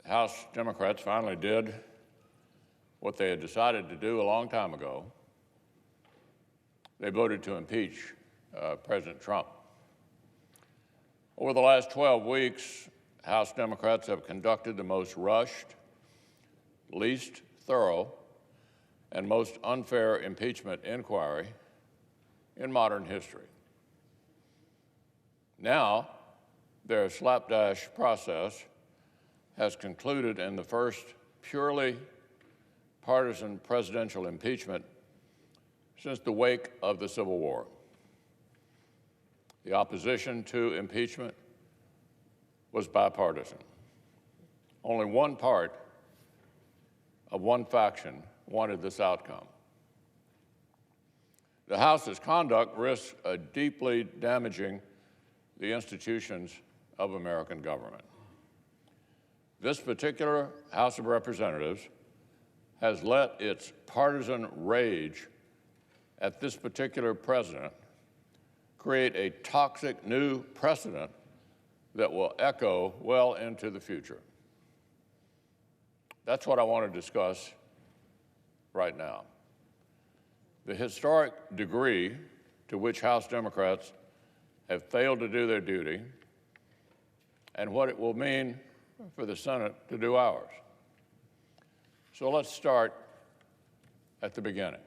House Democrats finally did what they had decided to do a long time ago. They voted to impeach President Trump. Over the last 12 weeks, House Democrats have conducted the most rushed, least thorough, and most unfair impeachment inquiry in modern history. Now, their slapdash process has concluded in the first purely partisan presidential impeachment since the wake of the Civil War. The opposition to impeachment was bipartisan. Only one part of one faction wanted this outcome. The House's conduct risks deeply damaging the institutions of American government. This particular House of Representatives has let its partisan rage at this particular president create a toxic new precedent that will echo well into the future. That's what I want to discuss right now. The historic degree to which House Democrats have failed to do their duty and what it will mean for the Senate to do ours. So let's start at the beginning.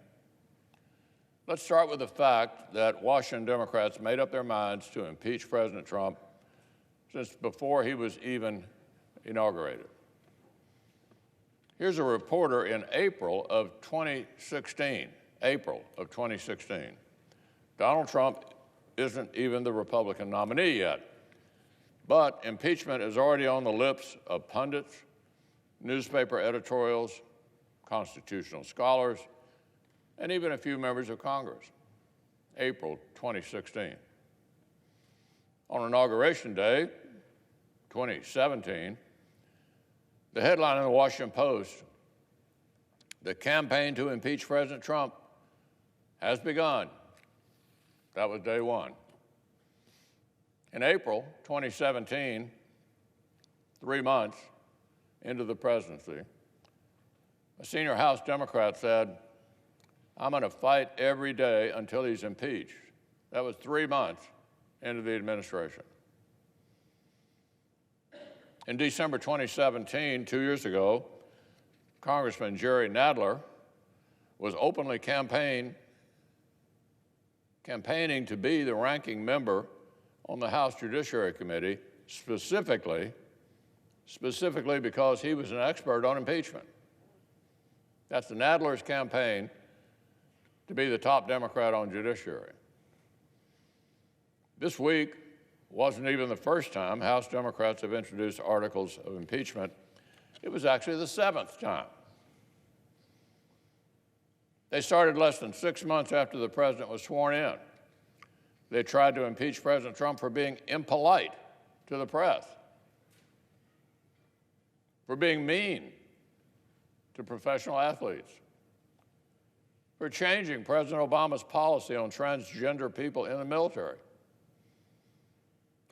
Let's start with the fact that Washington Democrats made up their minds to impeach President Trump since before he was even inaugurated. Here's a reporter in April of 2016. Donald Trump isn't even the Republican nominee yet, but impeachment is already on the lips of pundits, newspaper editorials, constitutional scholars, and even a few members of Congress. April 2016. On Inauguration Day, 2017, the headline in the Washington Post, "The campaign to impeach President Trump has begun." That was day one. In April 2017, 3 months into the presidency, a senior House Democrat said, "I'm going to fight every day until he's impeached." That was 3 months into the administration. In December 2017, 2 years ago, Congressman Jerry Nadler was openly campaigning to be the ranking member on the House Judiciary Committee, specifically because he was an expert on impeachment. That's the Nadler's campaign to be the top Democrat on judiciary. This week wasn't even the first time House Democrats have introduced articles of impeachment. It was actually the 7th time. They started less than 6 months after the president was sworn in. They tried to impeach President Trump for being impolite to the press, for being mean to professional athletes, for changing President Obama's policy on transgender people in the military.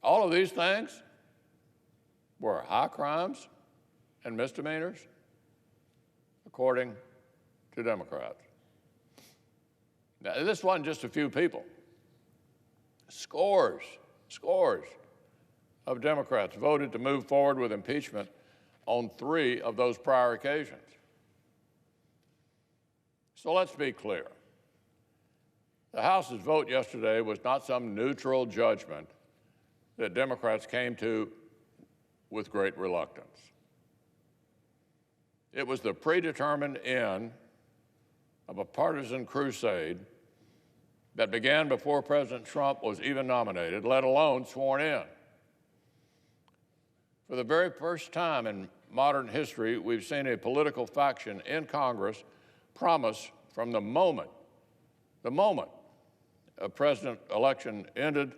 All of these things were high crimes and misdemeanors, according to Democrats. Now, this wasn't just a few people. Scores of Democrats voted to move forward with impeachment on 3 of those prior occasions. So let's be clear. The House's vote yesterday was not some neutral judgment that Democrats came to with great reluctance. It was the predetermined end of a partisan crusade that began before President Trump was even nominated, let alone sworn in. For the very first time in modern history, we've seen a political faction in Congress promise from the moment a president election ended,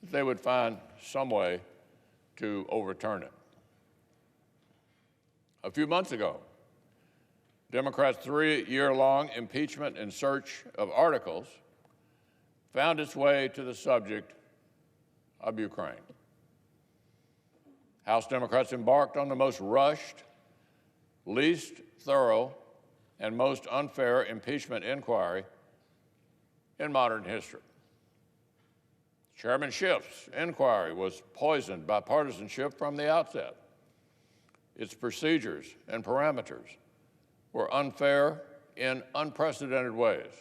that they would find some way to overturn it. A few months ago, Democrats' 3-year-long impeachment in search of articles found its way to the subject of Ukraine. House Democrats embarked on the most rushed least thorough and most unfair impeachment inquiry in modern history. Chairman Schiff's inquiry was poisoned by partisanship from the outset. Its procedures and parameters were unfair in unprecedented ways.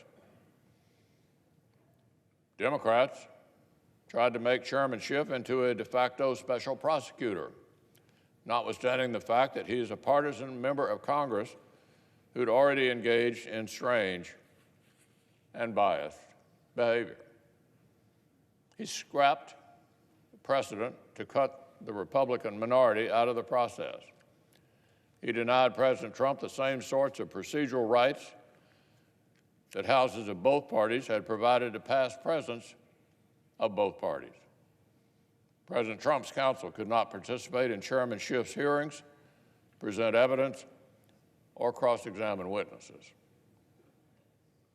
Democrats tried to make Chairman Schiff into a de facto special prosecutor, notwithstanding the fact that he is a partisan member of Congress who'd already engaged in strange and biased behavior. He scrapped the precedent to cut the Republican minority out of the process. He denied President Trump the same sorts of procedural rights that houses of both parties had provided to past presidents of both parties. President Trump's counsel could not participate in Chairman Schiff's hearings, present evidence, or cross-examine witnesses.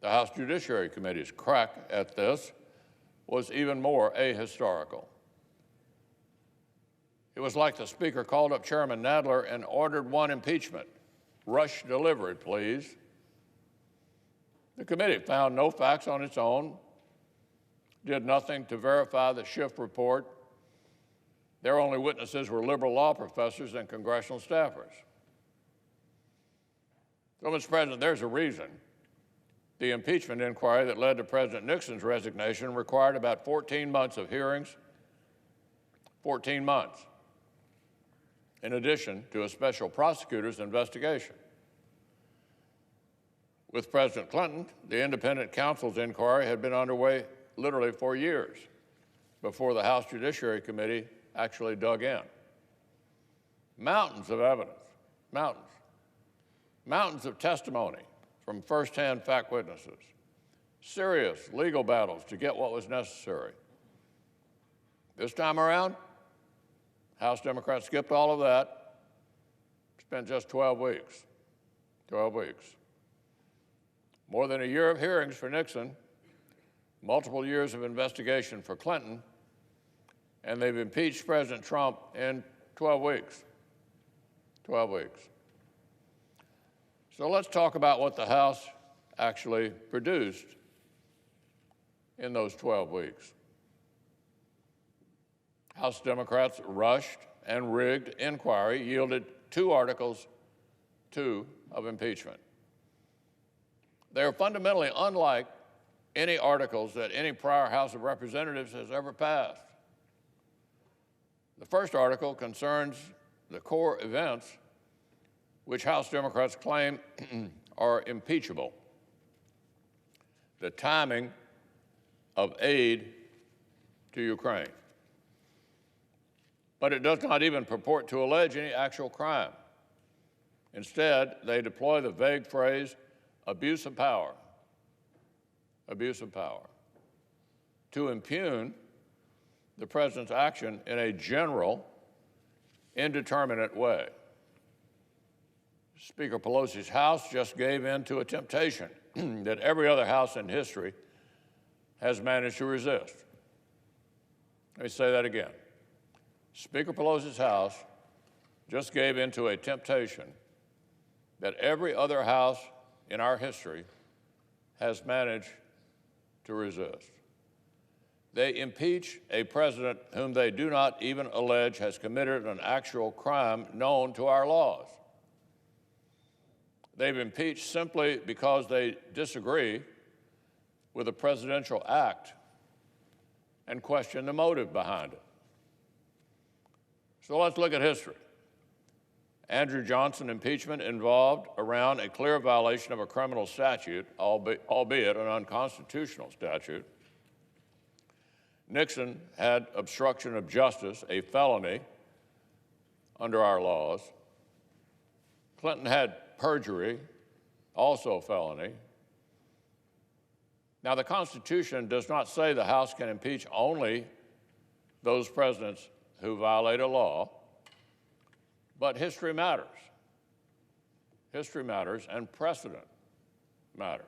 The House Judiciary Committee's crack at this was even more ahistorical. It was like the Speaker called up Chairman Nadler and ordered one impeachment. Rush delivered, please. The committee found no facts on its own, did nothing to verify the Schiff report. Their only witnesses were liberal law professors and congressional staffers. So, Mr. President, there's a reason the impeachment inquiry that led to President Nixon's resignation required about 14 months of hearings, 14 months, in addition to a special prosecutor's investigation. With President Clinton, the independent counsel's inquiry had been underway literally for years before the House Judiciary Committee actually dug in. Mountains of evidence, mountains of testimony from firsthand fact witnesses, serious legal battles to get what was necessary. This time around, House Democrats skipped all of that, spent just 12 weeks. 12 weeks. More than a year of hearings for Nixon, multiple years of investigation for Clinton, and they've impeached President Trump in 12 weeks. 12 weeks. So let's talk about what the House actually produced in those 12 weeks. House Democrats' rushed and rigged inquiry yielded two articles of impeachment. They are fundamentally unlike any articles that any prior House of Representatives has ever passed. The first article concerns the core events which House Democrats claim are impeachable. The timing of aid to Ukraine. But it does not even purport to allege any actual crime. Instead, they deploy the vague phrase, abuse of power, to impugn the president's action in a general, indeterminate way. Speaker Pelosi's House just gave in to a temptation that every other House in history has managed to resist. Let me say that again. Speaker Pelosi's House just gave in to a temptation that every other House in our history has managed to resist. They impeach a president whom they do not even allege has committed an actual crime known to our laws. They've impeached simply because they disagree with a presidential act and question the motive behind it. So let's look at history. Andrew Johnson impeachment involved around a clear violation of a criminal statute, albeit an unconstitutional statute. Nixon had obstruction of justice, a felony under our laws. Clinton had perjury, also a felony. Now, the Constitution does not say the House can impeach only those presidents who violate a law, but history matters. History matters, and precedent matters.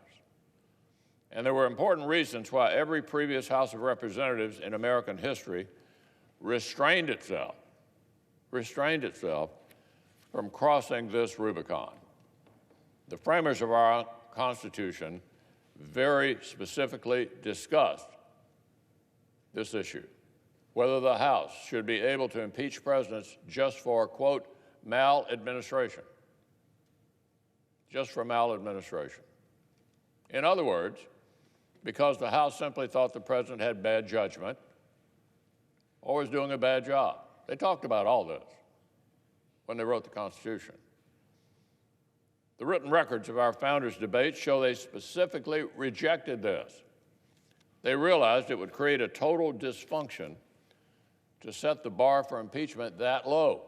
And there were important reasons why every previous House of Representatives in American history restrained itself from crossing this Rubicon. The framers of our Constitution very specifically discussed this issue, whether the House should be able to impeach presidents just for, quote, maladministration, just for maladministration. In other words, because the House simply thought the president had bad judgment or was doing a bad job. They talked about all this when they wrote the Constitution. The written records of our founders' debates show they specifically rejected this. They realized it would create a total dysfunction to set the bar for impeachment that low,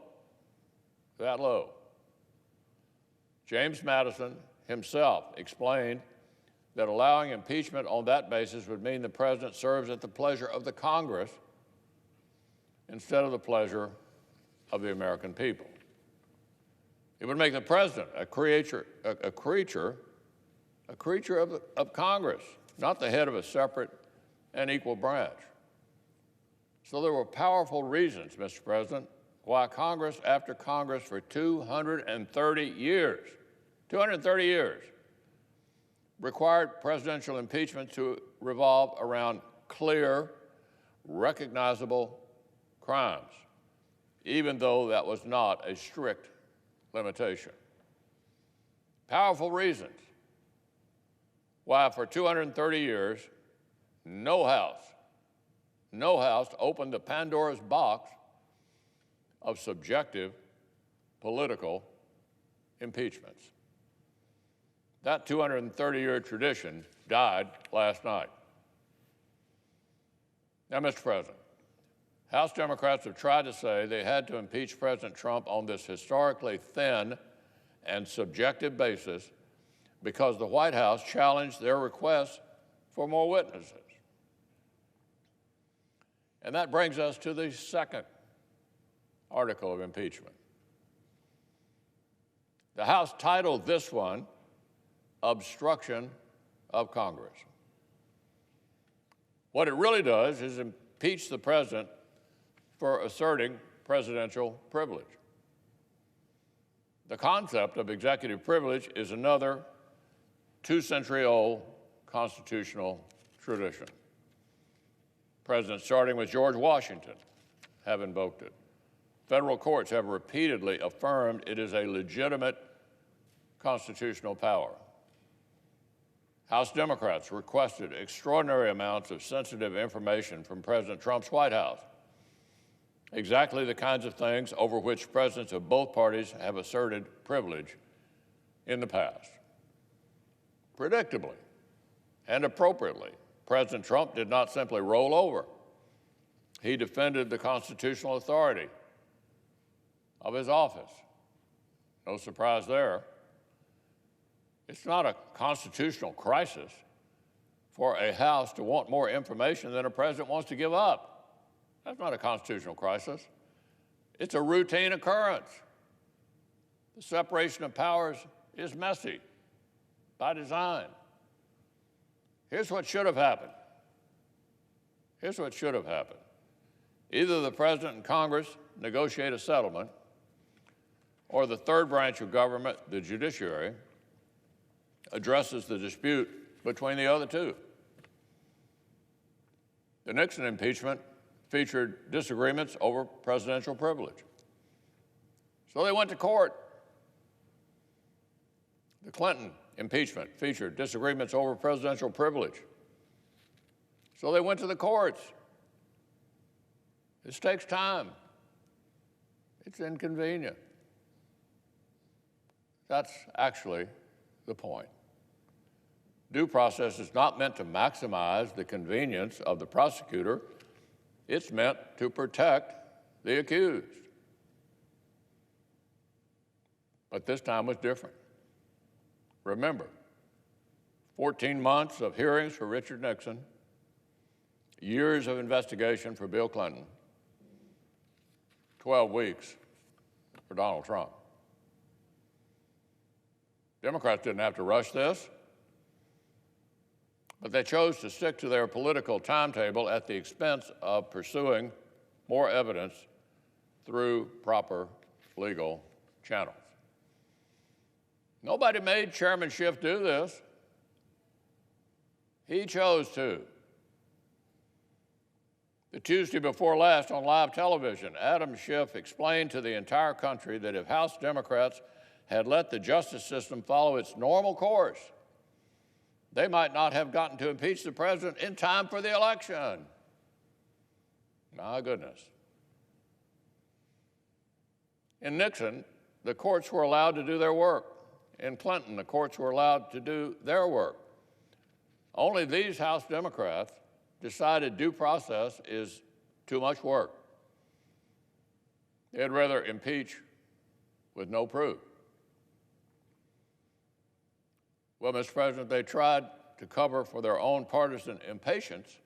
that low. James Madison himself explained that allowing impeachment on that basis would mean the president serves at the pleasure of the Congress instead of the pleasure of the American people. It would make the president a creature of Congress, not the head of a separate and equal branch. So there were powerful reasons, Mr. President, why Congress after Congress for 230 years, required presidential impeachment to revolve around clear, recognizable crimes, even though that was not a strict limitation. Powerful reasons why for 230 years, no House opened the Pandora's box of subjective political impeachments. That 230-year tradition died last night. Now, Mr. President, House Democrats have tried to say they had to impeach President Trump on this historically thin and subjective basis because the White House challenged their request for more witnesses. And that brings us to the second article of impeachment. The House titled this one, Obstruction of Congress. What it really does is impeach the president for asserting presidential privilege. The concept of executive privilege is another 2-century-old constitutional tradition. Presidents, starting with George Washington, have invoked it. Federal courts have repeatedly affirmed it is a legitimate constitutional power. House Democrats requested extraordinary amounts of sensitive information from President Trump's White House, exactly the kinds of things over which presidents of both parties have asserted privilege in the past. Predictably and appropriately, President Trump did not simply roll over. He defended the constitutional authority of his office. No surprise there. It's not a constitutional crisis for a House to want more information than a president wants to give up. That's not a constitutional crisis. It's a routine occurrence. The separation of powers is messy by design. Here's what should have happened. Here's what should have happened. Either the president and Congress negotiate a settlement, or the third branch of government, the judiciary, addresses the dispute between the other two. The Nixon impeachment featured disagreements over presidential privilege. So they went to court. The Clinton impeachment featured disagreements over presidential privilege. So they went to the courts. This takes time. It's inconvenient. That's actually the point. Due process is not meant to maximize the convenience of the prosecutor. It's meant to protect the accused. But this time was different. Remember, 14 months of hearings for Richard Nixon, years of investigation for Bill Clinton, 12 weeks for Donald Trump. Democrats didn't have to rush this, but they chose to stick to their political timetable at the expense of pursuing more evidence through proper legal channels. Nobody made Chairman Schiff do this. He chose to. The Tuesday before last on live television, Adam Schiff explained to the entire country that if House Democrats had let the justice system follow its normal course, they might not have gotten to impeach the president in time for the election. My goodness. In Nixon, the courts were allowed to do their work. In Clinton, the courts were allowed to do their work. Only these House Democrats decided due process is too much work. They'd rather impeach with no proof. Well, Mr. President, they tried to cover for their own partisan impatience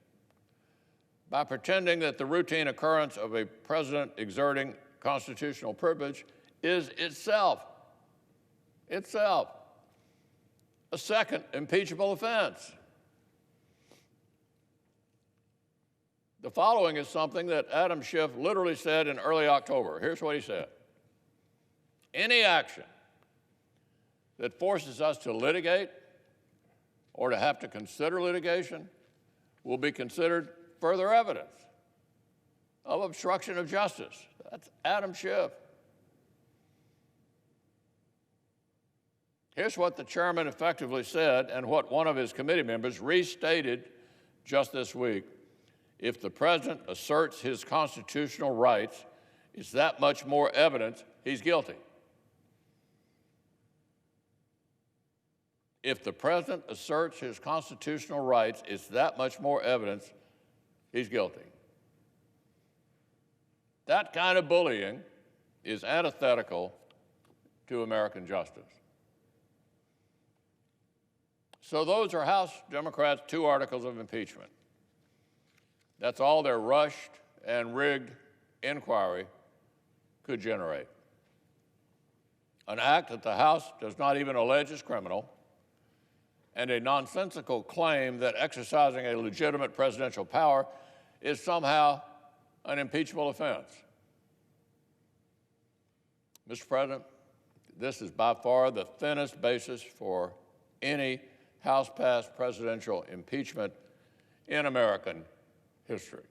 by pretending that the routine occurrence of a president exerting constitutional privilege is itself a second impeachable offense. The following is something that Adam Schiff literally said in early October. Here's what he said. Any action that forces us to litigate or to have to consider litigation will be considered further evidence of obstruction of justice. That's Adam Schiff. Here's what the chairman effectively said and what one of his committee members restated just this week. If the president asserts his constitutional rights, it's that much more evidence he's guilty. If the president asserts his constitutional rights, it's that much more evidence he's guilty. That kind of bullying is antithetical to American justice. So those are House Democrats' 2 articles of impeachment. That's all their rushed and rigged inquiry could generate. An act that the House does not even allege is criminal, and a nonsensical claim that exercising a legitimate presidential power is somehow an impeachable offense. Mr. President, this is by far the thinnest basis for any House-passed presidential impeachment in American history.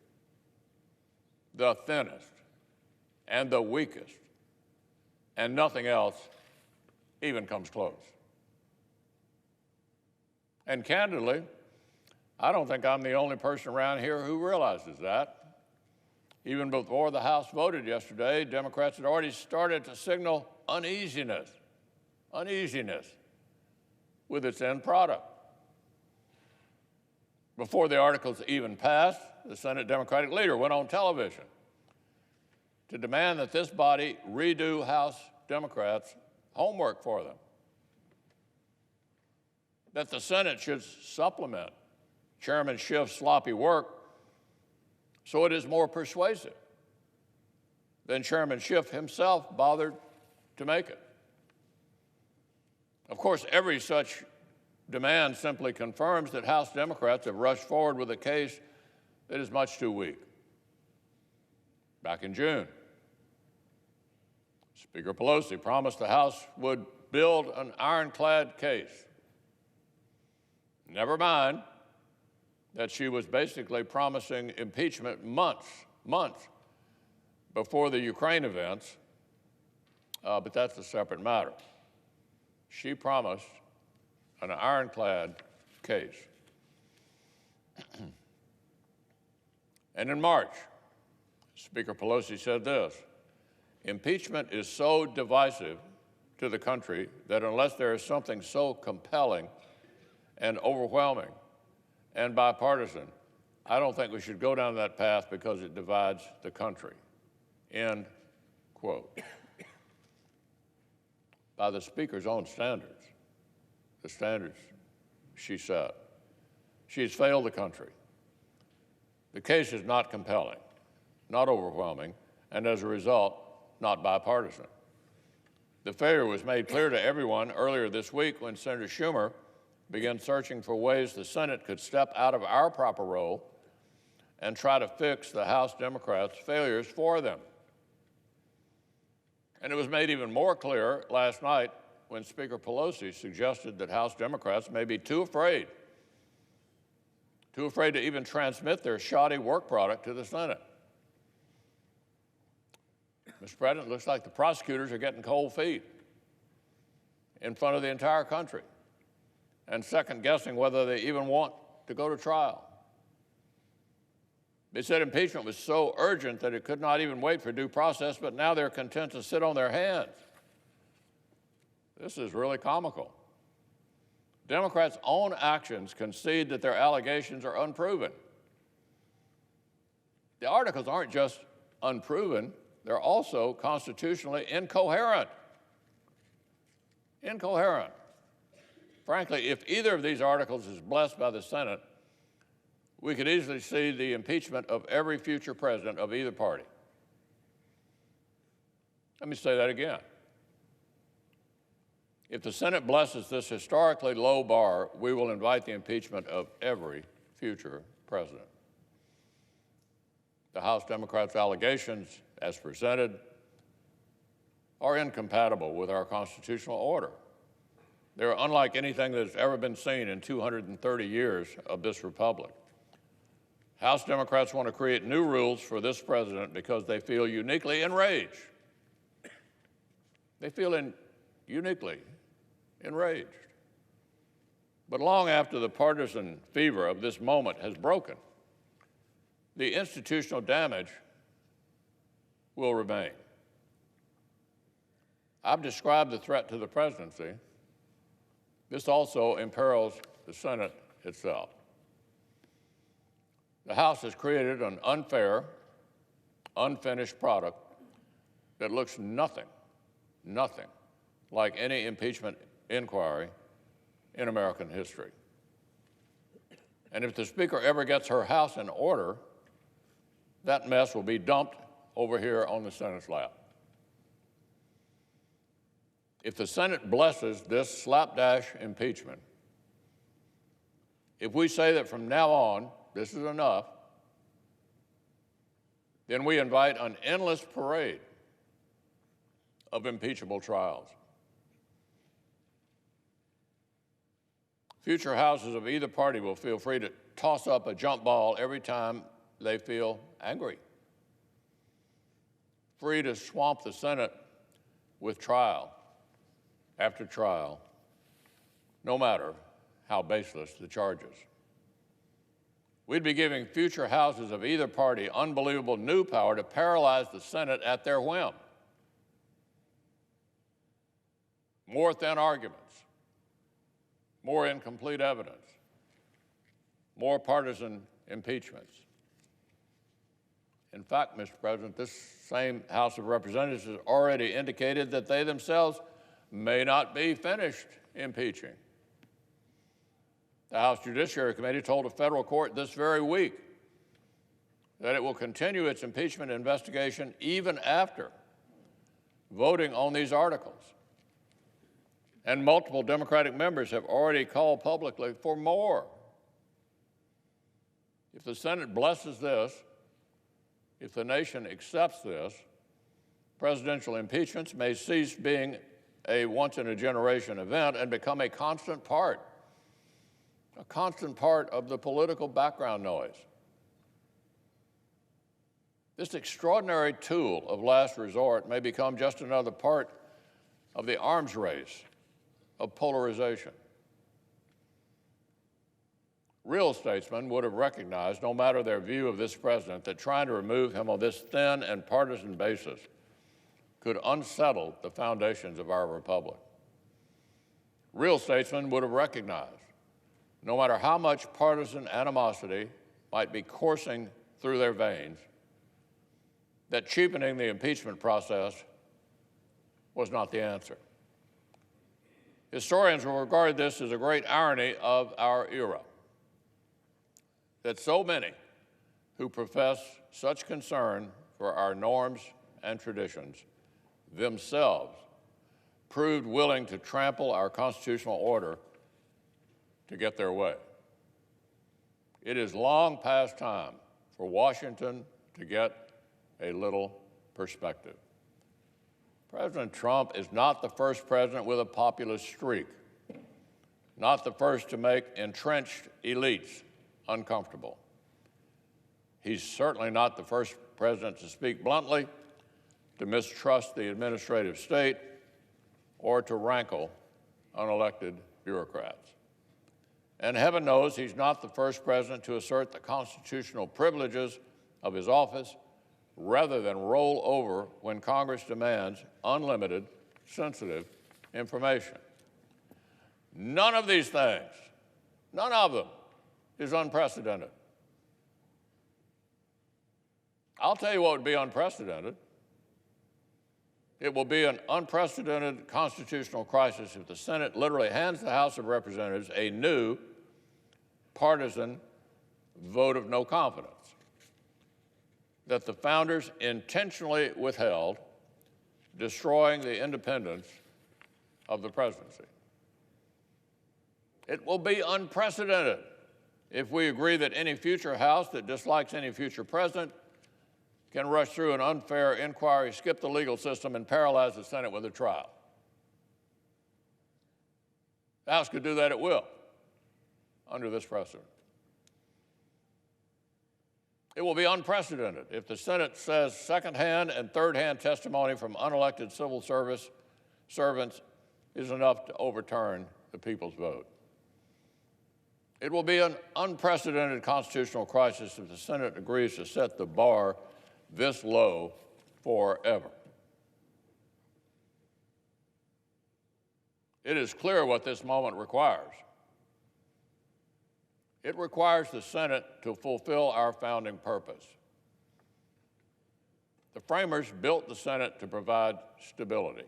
The thinnest and the weakest, and nothing else even comes close. And candidly, I don't think I'm the only person around here who realizes that. Even before the House voted yesterday, Democrats had already started to signal uneasiness with its end product. Before the articles even passed, the Senate Democratic leader went on television to demand that this body redo House Democrats' homework for them, that the Senate should supplement Chairman Schiff's sloppy work so it is more persuasive than Chairman Schiff himself bothered to make it. Of course, every such demand simply confirms that House Democrats have rushed forward with a case that is much too weak. Back in June, Speaker Pelosi promised the House would build an ironclad case. Never mind that she was basically promising impeachment months before the Ukraine events, but that's a separate matter. She promised an ironclad case. And in March, Speaker Pelosi said this: impeachment is so divisive to the country that unless there is something so compelling and overwhelming and bipartisan, I don't think we should go down that path because it divides the country. End quote. By the Speaker's own standards, the standards she set, she's failed the country. The case is not compelling, not overwhelming, and as a result, not bipartisan. The failure was made clear to everyone earlier this week when Senator Schumer began searching for ways the Senate could step out of our proper role and try to fix the House Democrats' failures for them. And it was made even more clear last night when Speaker Pelosi suggested that House Democrats may be too afraid to even transmit their shoddy work product to the Senate. Mr. President, it looks like the prosecutors are getting cold feet in front of the entire country and second-guessing whether they even want to go to trial. They said impeachment was so urgent that it could not even wait for due process, but now they're content to sit on their hands. This is really comical. Democrats' own actions concede that their allegations are unproven. The articles aren't just unproven, they're also constitutionally incoherent. Incoherent. Frankly, if either of these articles is blessed by the Senate, we could easily see the impeachment of every future president of either party. Let me say that again. If the Senate blesses this historically low bar, we will invite the impeachment of every future president. The House Democrats' allegations, as presented, are incompatible with our constitutional order. They're unlike anything that has ever been seen in 230 years of this republic. House Democrats want to create new rules for this president because they feel uniquely enraged. They feel uniquely enraged. But long after the partisan fever of this moment has broken, the institutional damage will remain. I've described the threat to the presidency. This also imperils the Senate itself. The House has created an unfair, unfinished product that looks nothing like any impeachment inquiry in American history. And if the Speaker ever gets her House in order, that mess will be dumped over here on the Senate's lap. If the Senate blesses this slapdash impeachment, if we say that from now on, this is enough, then we invite an endless parade of impeachable trials. Future Houses of either party will feel free to toss up a jump ball every time they feel angry, free to swamp the Senate with trial after trial, no matter how baseless the charges. We'd be giving future Houses of either party unbelievable new power to paralyze the Senate at their whim. More thin arguments, more incomplete evidence, more partisan impeachments. In fact, Mr. President, this same House of Representatives has already indicated that they themselves may not be finished impeaching. The House Judiciary Committee told a federal court this very week that it will continue its impeachment investigation even after voting on these articles. And multiple Democratic members have already called publicly for more. If the Senate blesses this, if the nation accepts this, presidential impeachments may cease being a once-in-a-generation event and become a constant part of the political background noise. This extraordinary tool of last resort may become just another part of the arms race of polarization. Real statesmen would have recognized, no matter their view of this president, that trying to remove him on this thin and partisan basis could unsettle the foundations of our republic. Real statesmen would have recognized, no matter how much partisan animosity might be coursing through their veins, that cheapening the impeachment process was not the answer. Historians will regard this as a great irony of our era, that so many who profess such concern for our norms and traditions themselves proved willing to trample our constitutional order to get their way. It is long past time for Washington to get a little perspective. President Trump is not the first president with a populist streak, not the first to make entrenched elites uncomfortable. He's certainly not the first president to speak bluntly, to mistrust the administrative state, or to rankle unelected bureaucrats. And heaven knows he's not the first president to assert the constitutional privileges of his office rather than roll over when Congress demands unlimited, sensitive information. None of these things, none of them, is unprecedented. I'll tell you what would be unprecedented. It will be an unprecedented constitutional crisis if the Senate literally hands the House of Representatives a new partisan vote of no confidence that the founders intentionally withheld, destroying the independence of the presidency. It will be unprecedented if we agree that any future House that dislikes any future president can rush through an unfair inquiry, skip the legal system, and paralyze the Senate with a trial. The House could do that at will under this precedent. It will be unprecedented if the Senate says second-hand and third-hand testimony from unelected civil service servants is enough to overturn the people's vote. It will be an unprecedented constitutional crisis if the Senate agrees to set the bar this low forever. It is clear what this moment requires. It requires the Senate to fulfill our founding purpose. The framers built the Senate to provide stability,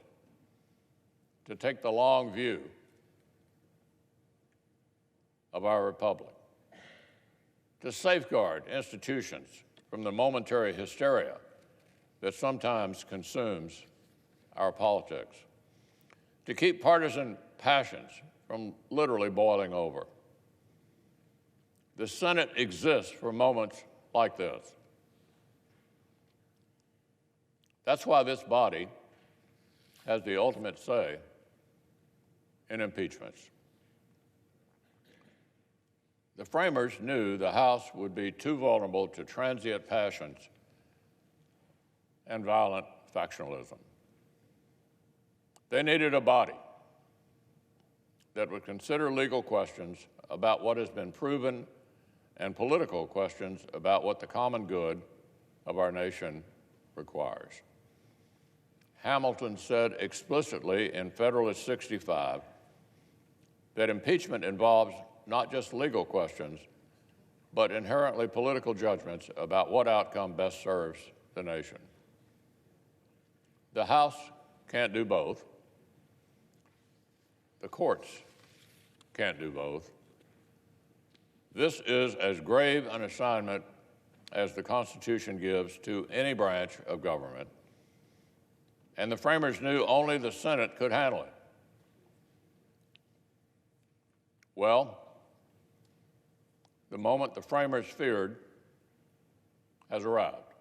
to take the long view of our republic, to safeguard institutions from the momentary hysteria that sometimes consumes our politics, to keep partisan passions from literally boiling over. The Senate exists for moments like this. That's why this body has the ultimate say in impeachments. The framers knew the House would be too vulnerable to transient passions and violent factionalism. They needed a body that would consider legal questions about what has been proven and political questions about what the common good of our nation requires. Hamilton said explicitly in Federalist 65 that impeachment involves not just legal questions, but inherently political judgments about what outcome best serves the nation. The House can't do both. The courts can't do both. This is as grave an assignment as the Constitution gives to any branch of government, and the framers knew only the Senate could handle it. Well, the moment the framers feared has arrived.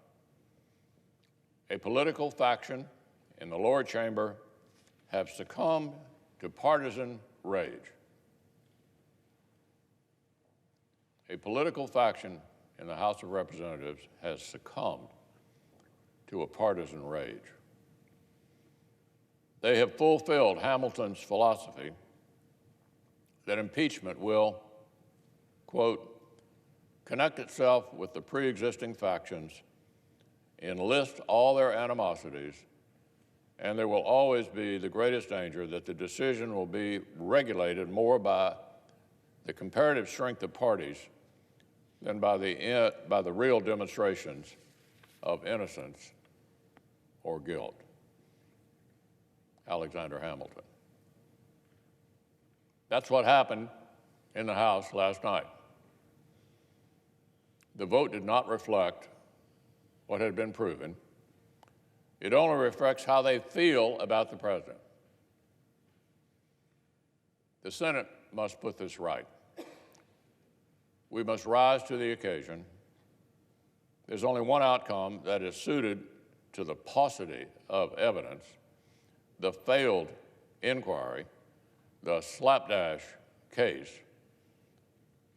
A political faction in the lower chamber have succumbed to partisan rage. A political faction in the House of Representatives has succumbed to a partisan rage. They have fulfilled Hamilton's philosophy that impeachment will, quote, connect itself with the pre-existing factions, enlist all their animosities, and there will always be the greatest danger that the decision will be regulated more by the comparative strength of parties than by the real demonstrations of innocence or guilt. Alexander Hamilton. That's what happened in the House last night. The vote did not reflect what had been proven. It only reflects how they feel about the president. The Senate must put this right. We must rise to the occasion. There's only one outcome that is suited to the paucity of evidence the failed inquiry, the slapdash case,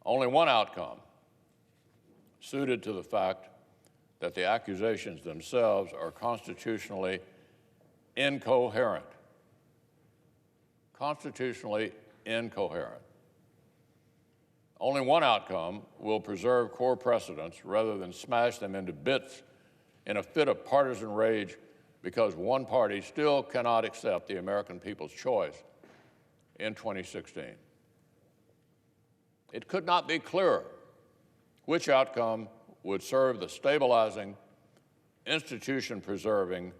only one outcome suited to the fact that the accusations themselves are constitutionally incoherent. Constitutionally incoherent. Only one outcome will preserve core precedents rather than smash them into bits in a fit of partisan rage because one party still cannot accept the American people's choice in 2016. It could not be clearer which outcome would serve the stabilizing, institution-preserving,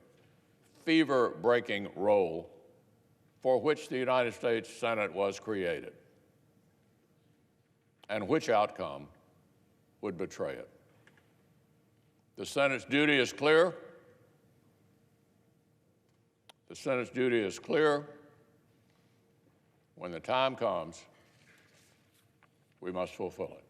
fever-breaking role for which the United States Senate was created, and which outcome would betray it. The Senate's duty is clear. The Senate's duty is clear. When the time comes, we must fulfill it.